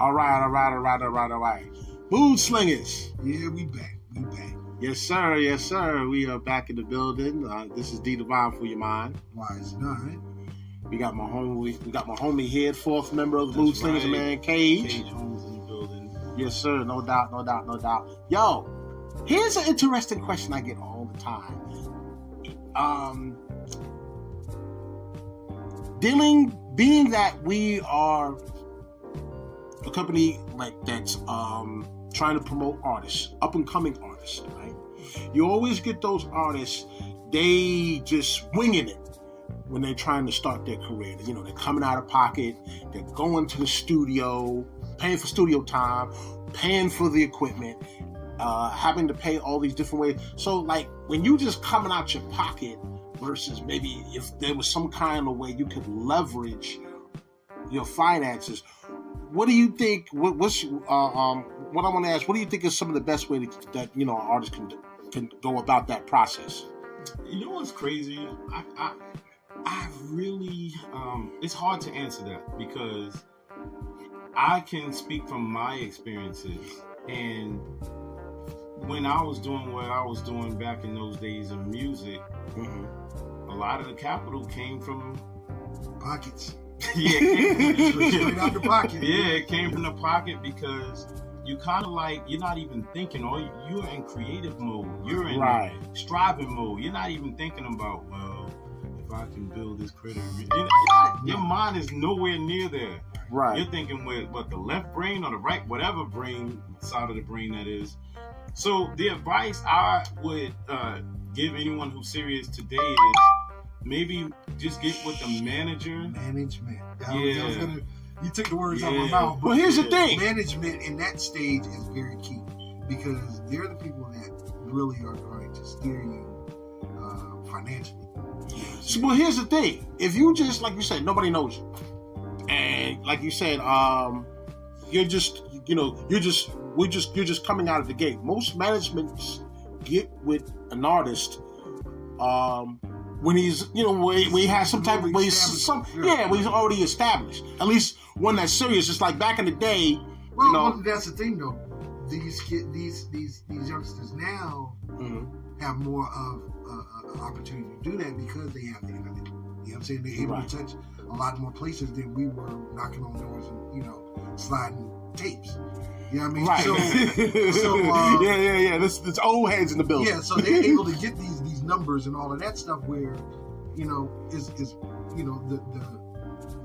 All right. Moodslingers. Yeah, we back. Yes, sir. We are back in the building. This is D Divine for your mind. Wyze not. We got my homie here, fourth member of the Moodslingerz, man, Kage. Kage Holmes in the building. Yes, sir. No doubt. Yo, here's an interesting question I get all the time. Being that we are a company like that's trying to promote artists, up and coming artists, right? You always get those artists, they just winging it when they're trying to start their career. You know, they're coming out of pocket, they're going to the studio, paying for studio time, paying for the equipment, having to pay all these different ways. So like when you just coming out your pocket versus maybe if there was some kind of way you could leverage your finances, what do you think? What I want to ask? What do you think is some of the best way that an artist can go about that process? You know what's crazy? I really it's hard to answer that because I can speak from my experiences, and when I was doing what I was doing back in those days in music, a lot of the capital came from Pockets. straight out the pocket. Yeah, it came from the pocket because you kind of like, you're not even thinking, or you're in creative mode. You're in striving mode. You're not even thinking about, well, if I can build this credit. Your mind is nowhere near there. Right. You're thinking with what, the left brain or the right, whatever brain, side of the brain that is. So the advice I would give anyone who's serious today is maybe just get with the manager. Management. Yeah. You took the words out of my mouth. But here's the thing. Management in that stage is very key because they're the people that really are going to steer you financially. Well, here's the thing. If you just, like you said, nobody knows you. And like you said, you're just coming out of the gate. Most managements get with an artist when he's, when he has some type of way, when he's already established. At least one that's serious. It's like back in the day. Well, that's the thing though. These youngsters now have more of an opportunity to do that because they have the internet. You know what I'm saying? They're able to touch a lot more places than we were knocking on doors and sliding tapes. You know what I mean? Right. So yeah. There's old heads in the building. Yeah, so they're able to get these numbers and all of that stuff where, is the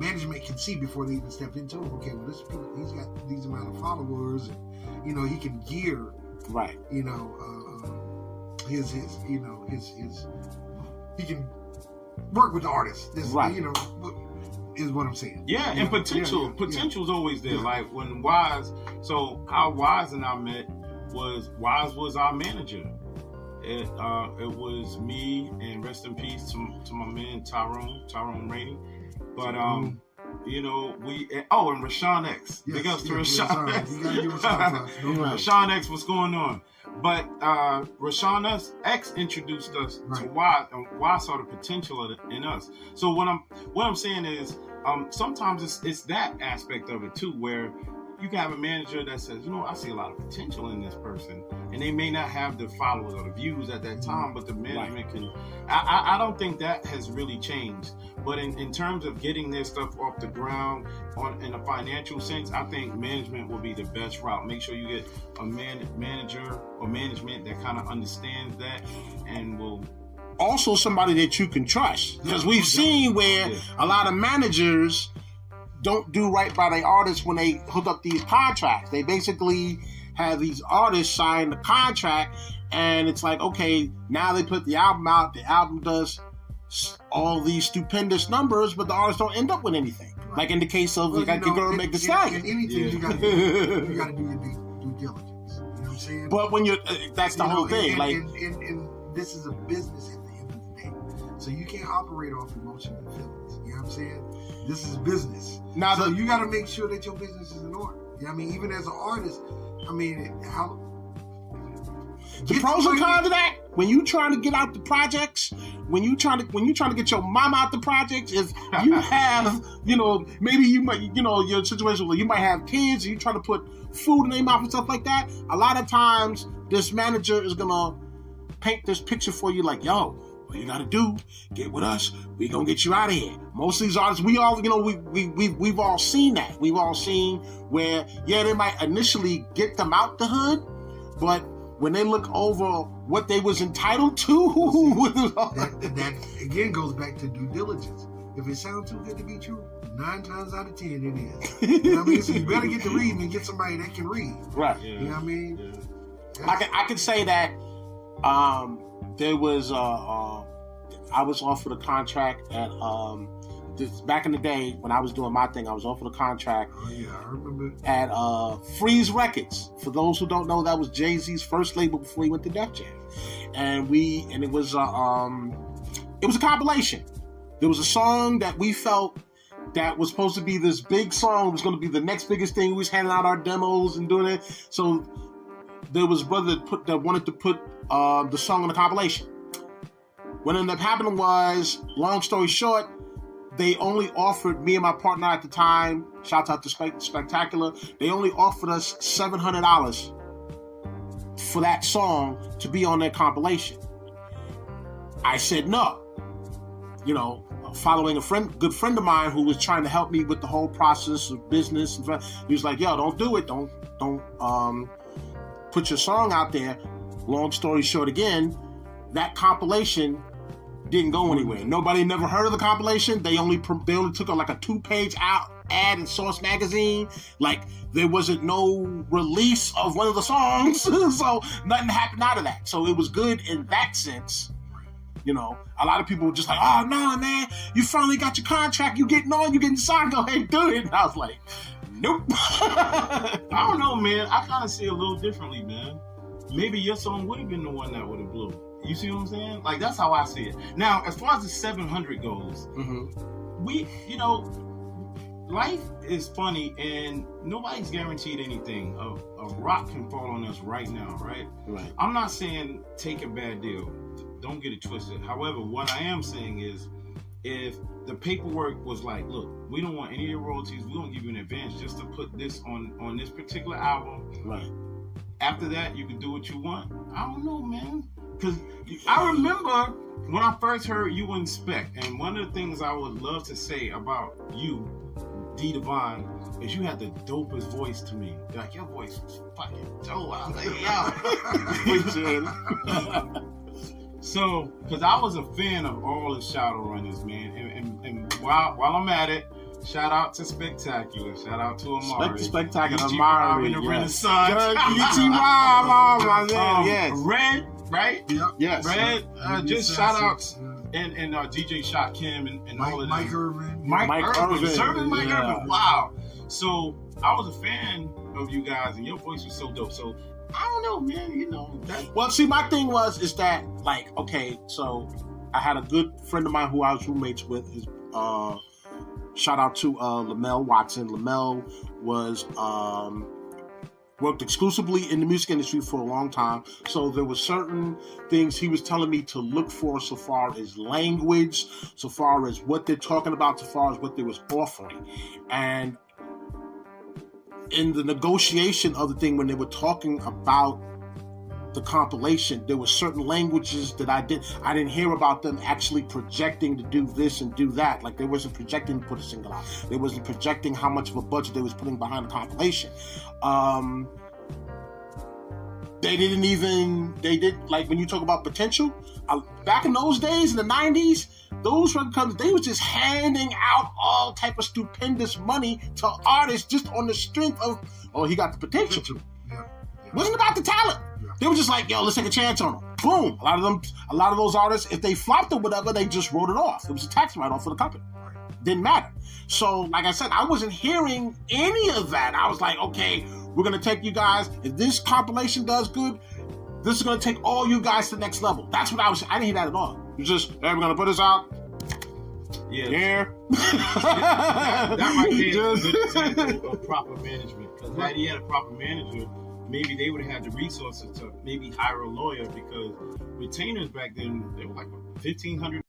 management can see before they even step into it. Okay, well, he's got these amount of followers, and he can gear. Right. His he can work with the artists. Is what I'm saying. Yeah, and potential's always there. Yeah. Like when Wyze, so how Wyze and I met was Wyze was our manager. It was me, and rest in peace to my man Tyrone Rainey. But and Rashawn X. Big ups to Rashawn X. Rashawn X, what's going on? But Rashawn X introduced us to Wyze, and Wyze saw the potential in us. So what I'm saying is, sometimes it's that aspect of it too, where you can have a manager that says, I see a lot of potential in this person, and they may not have the followers or the views at that time, but the management can. I don't think that has really changed. But in terms of getting their stuff off the ground in a financial sense, I think management will be the best route. Make sure you get a manager or management that kind of understands that and will. Also somebody that you can trust, because we've seen where a lot of managers don't do right by their artists when they hook up these contracts. They basically have these artists sign the contract, and it's like, okay, now they put the album out. The album does all these stupendous numbers, but the artists don't end up with anything. Right. Like in the case of the girl make the stallion. Anything you got to do your due diligence. You know what I'm saying? But when that's the whole thing. And this is a business at the end of the day, so you can't operate off emotion and feelings. You know what I'm saying? This is business. Now, so you got to make sure that your business is in order. You know what I mean? Even as an artist, how... The pros and cons of that? when you trying to get out the projects, when you trying to get your mom out the projects, is you have, maybe you might, your situation where you might have kids and you trying to put food in their mouth and stuff like that. A lot of times, this manager is gonna paint this picture for you like, yo, what you gotta do, get with us, we gonna get you out of here. Most of these artists, we all, we've all seen that. We've all seen where, they might initially get them out the hood, but when they look over what they was entitled to, that again goes back to due diligence. If it sounds too good to be true, 9 times out of 10 it is. You know what I mean? So you better get to reading and get somebody that can read. Right. Yeah. You know what I mean? Yeah. I can say that there was I was offered a contract at back in the day when I was doing my thing. I was offered a contract. Oh yeah, I remember. At Freeze Records. For those who don't know, that was Jay-Z's first label before he went to Def Jam, and it was a compilation. There was a song that we felt that was supposed to be this big song. It was going to be the next biggest thing. We was handing out our demos and doing it. So there was a brother that wanted to put the song on the compilation. What ended up happening was, long story short, they only offered me and my partner at the time, shout out to Spectacular, they only offered us $700 for that song to be on their compilation. I said no. Following a good friend of mine who was trying to help me with the whole process of business, he was like, yo, don't do it. Don't put your song out there. Long story short, again, that compilation didn't go anywhere. Nobody never heard of the compilation. They only took like a 2-page ad in Source Magazine. Like, there wasn't no release of one of the songs, so nothing happened out of that. So it was good in that sense. A lot of people were just like, oh no, man, you finally got your contract, you getting signed, go ahead and do it. And I was like, nope. I don't know, man. I kind of see it a little differently, man. Maybe your song would have been the one that would have blew. You see what I'm saying? Like, that's how I see it. Now, as far as the 700 goes, we, life is funny and nobody's guaranteed anything. A rock can fall on us right now, right? Right. I'm not saying take a bad deal. Don't get it twisted. However, what I am saying is, if the paperwork was like, look, we don't want any of your royalties, we don't give you an advance just to put this on this particular album. Right. After that, you can do what you want. I don't know, man. Because I remember when I first heard you Inspect, and one of the things I would love to say about you, D Divine, is you had the dopest voice to me. Like, your voice was fucking dope. I was like, yo. So, because I was a fan of all the Shadowrunners, man. And while I'm at it, shout out to Spectacular. Shout out to Amari. Spectacular, Amari. The Renaissance. Yes. Red, right? Yep. Yes. Red. Just shout outs. And DJ Shot Kim and all of them. Mike Irvin. Mike Irvin. Yeah. Irvin. Wow. So I was a fan of you guys, and your voice was so dope. So I don't know, man. Well, see, my thing is that, like, okay, so I had a good friend of mine who I was roommates with. His shout out to Lamel Watson. Lamel was worked exclusively in the music industry for a long time, so there were certain things he was telling me to look for, so far as language, so far as what they're talking about, so far as what they was offering. And in the negotiation of the thing, when they were talking about the compilation, there were certain languages that I didn't hear about them actually projecting to do this and do that. Like, they wasn't projecting to put a single out. They wasn't projecting how much of a budget they was putting behind the compilation. They did, like, when you talk about potential, back in those days, in the 90s, those record companies, they were just handing out all type of stupendous money to artists just on the strength of, oh, he got the potential. Yeah. Wasn't about the talent. Yeah. They were just like, yo, let's take a chance on him. Boom. A lot of those artists, if they flopped or whatever, they just wrote it off. It was a tax write-off for the company. Didn't matter. So, like I said, I wasn't hearing any of that. I was like, okay, we're going to take you guys. If this compilation does good, this is going to take all you guys to the next level. That's what I didn't hear that at all. It was just, hey, we're going to put this out. Yeah. Here. That right there is a good example of proper management. Because had he had a proper manager, maybe they would have had the resources to maybe hire a lawyer, because retainers back then, they were like $1,500